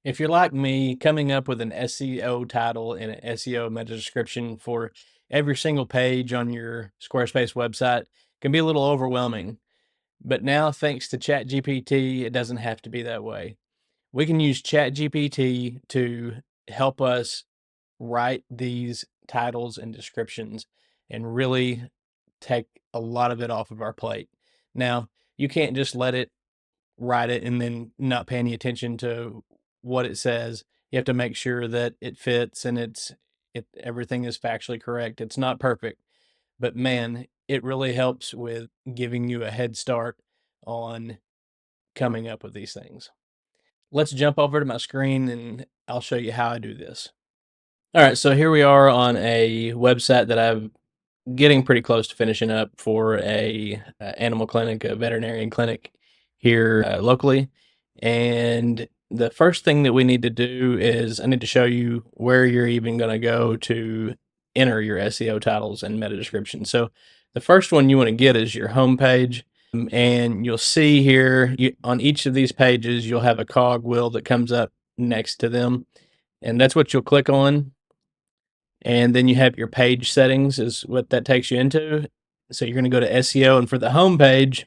If you're like me, coming up with an SEO title and an SEO meta description for every single page on your Squarespace website can be a little overwhelming. But now, thanks to ChatGPT, it doesn't have to be that way. We can use ChatGPT to help us write these titles and descriptions and really take a lot of it off of our plate. Now, you can't just let it write it and then not pay any attention to what it says. You have to make sure that it fits and everything is factually correct. It's not perfect, but man, it really helps with giving you a head start on coming up with these things. Let's jump over to my screen and I'll show you how I do this. All right, so here we are on a website that I'm getting pretty close to finishing up for a animal clinic, a veterinarian clinic here locally. And the first thing that we need to do is I need to show you where you're even going to go to enter your SEO titles and meta description. So the first one you want to get is your home page. And you'll see here on each of these pages, you'll have a cog wheel that comes up next to them. And that's what you'll click on, and then you have your page settings is what that takes you into. So you're going to go to SEO, and for the home page,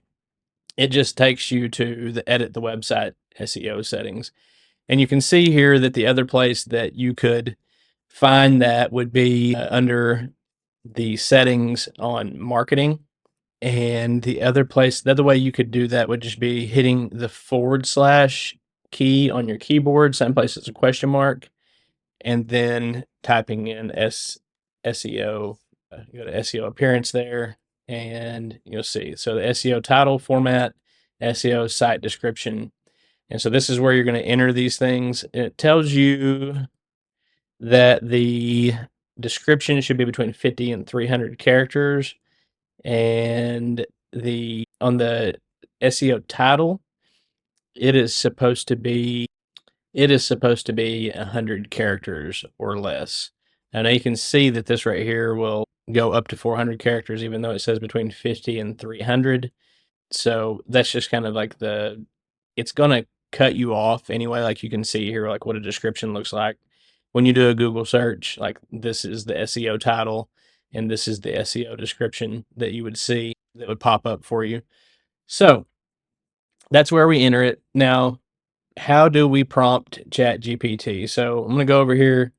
it just takes you to the edit the website SEO settings. And you can see here that the other place that you could find that would be under the settings on marketing. And the other way you could do that would just be hitting the / key on your keyboard. Some places a question mark, and then typing in SEO. You go to SEO appearance there, and you'll see. So the SEO title format, SEO site description. And so this is where you're going to enter these things. It tells you that the description should be between 50 and 300 characters. And on the SEO title, it is supposed to be 100 characters or less. And now you can see that this right here will go up to 400 characters, even though it says between 50 and 300. So that's just kind of like it's going to cut you off anyway. Like you can see here, like what a description looks like. When you do a Google search, like this is the SEO title and this is the SEO description that you would see that would pop up for you. So that's where we enter it. Now, how do we prompt ChatGPT? So I'm going to go over here.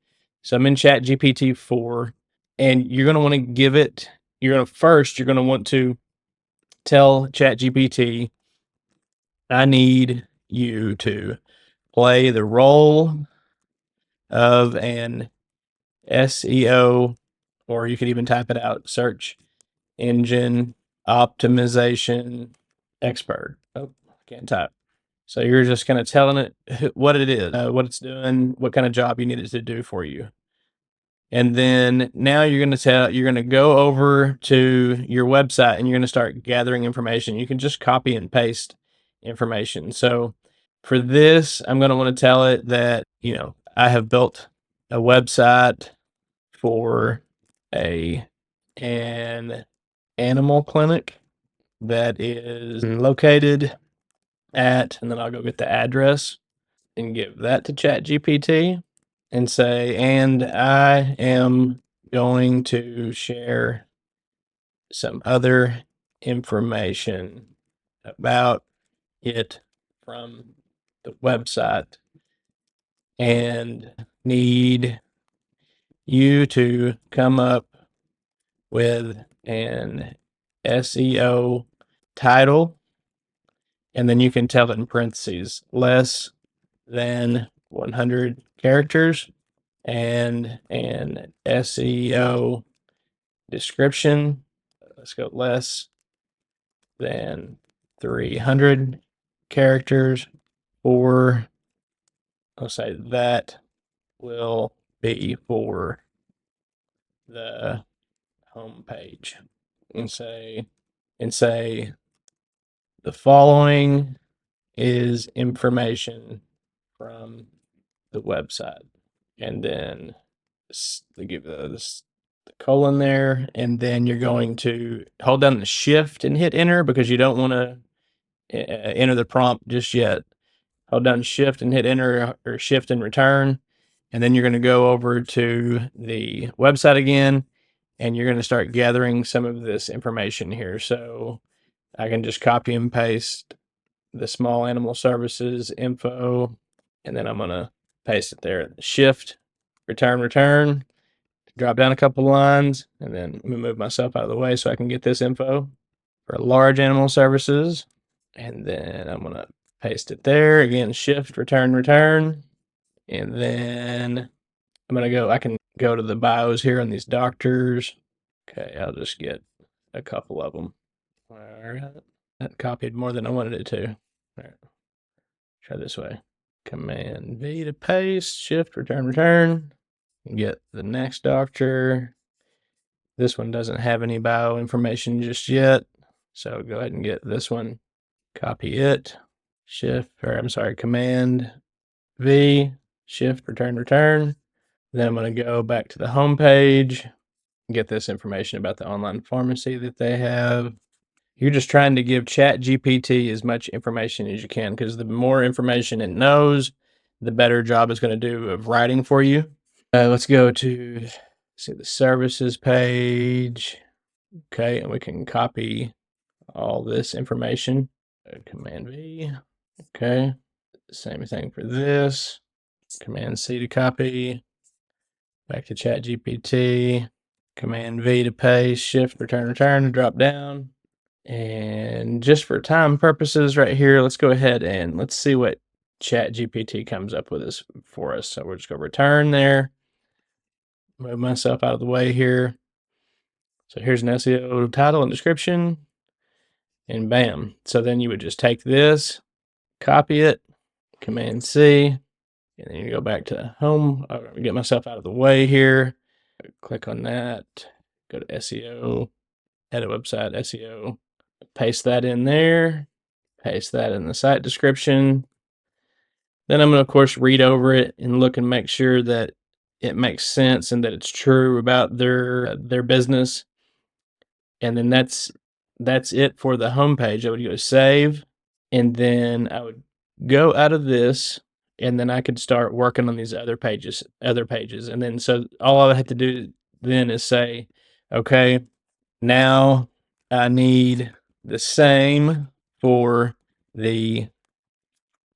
So I'm in ChatGPT 4, and you're going to want to give it, you're going to want to tell ChatGPT, I need you to play the role of an SEO, or you could even type it out, search engine optimization expert. Oh, I can't type. So you're just kind of telling it what it is, what it's doing, what kind of job you need it to do for you. And then now you're going to go over to your website and you're going to start gathering information. You can just copy and paste information. So for this, I'm going to want to tell it that, I have built a website for an animal clinic that is located at, and then I'll go get the address and give that to ChatGPT and say, and I am going to share some other information about it from the website and need you to come up with an SEO title. And then you can tell it in parentheses, less than 100 characters, and an SEO description. Let's go less than 300 characters, or I'll say that will be for the home page, and say the following is information from the website, and then they give the colon there, and then you're going to hold down the shift and hit enter because you don't want to enter the prompt just yet. hold down shift and hit enter, or shift and return. And then you're going to go over to the website again, and you're going to start gathering some of this information here. So I can just copy and paste the small animal services info, and then I'm going to paste it there. Shift, return, drop down a couple lines, and then let me move myself out of the way so I can get this info for large animal services. And then I'm going to paste it there. Again, shift, return. And then I can go to the bios here on these doctors. Okay, I'll just get a couple of them. All right. That copied more than I wanted it to. All right. Try this way. Command V to paste, shift, return. Get the next doctor. This one doesn't have any bio information just yet. So go ahead and get this one. Copy it. Command V, shift, return. Then I'm going to go back to the home page, get this information about the online pharmacy that they have. You're just trying to give ChatGPT as much information as you can, because the more information it knows, the better job it's going to do of writing for you. Let's go to the services page. Okay, and we can copy all this information. Command V. Okay, same thing for this. Command C to copy. Back to ChatGPT. Command V to paste. Shift, return, drop down. And just for time purposes right here, let's go ahead and let's see what ChatGPT comes up with for us. So we'll just go return there. Move myself out of the way here. So here's an SEO title and description. And bam. So then you would just take this, copy it, Command C, and then you go back to home. I'm going to get myself out of the way here. Click on that. Go to SEO, edit website, SEO. Paste that in there. Paste that in the site description. Then I'm going to, of course, read over it and look and make sure that it makes sense and that it's true about their business. And then that's it for the homepage. I would go save, and then I would go out of this, and then I could start working on these other pages. And then so all I would have to do then is say, okay, now I need the same for the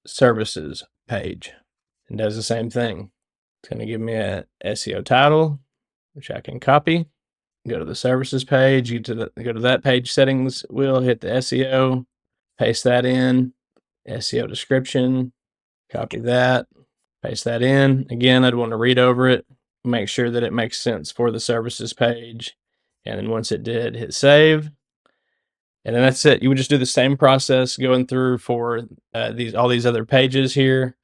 services page, and does the same thing. It's going to give me a SEO title, which I can copy. Go to the services page, go to that page settings wheel, hit the SEO, paste that in, SEO description, copy that, paste that in. Again, I'd want to read over it, make sure that it makes sense for the services page. And then once it did, hit save. And then that's it. You would just do the same process going through for all these other pages here,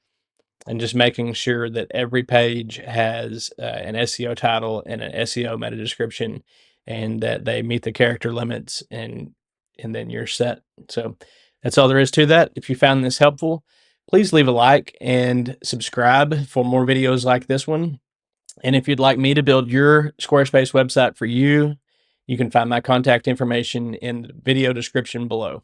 and just making sure that every page has an SEO title and an SEO meta description, and that they meet the character limits, and then you're set. So that's all there is to that. If you found this helpful, please leave a like and subscribe for more videos like this one. And if you'd like me to build your Squarespace website for you, you can find my contact information in the video description below.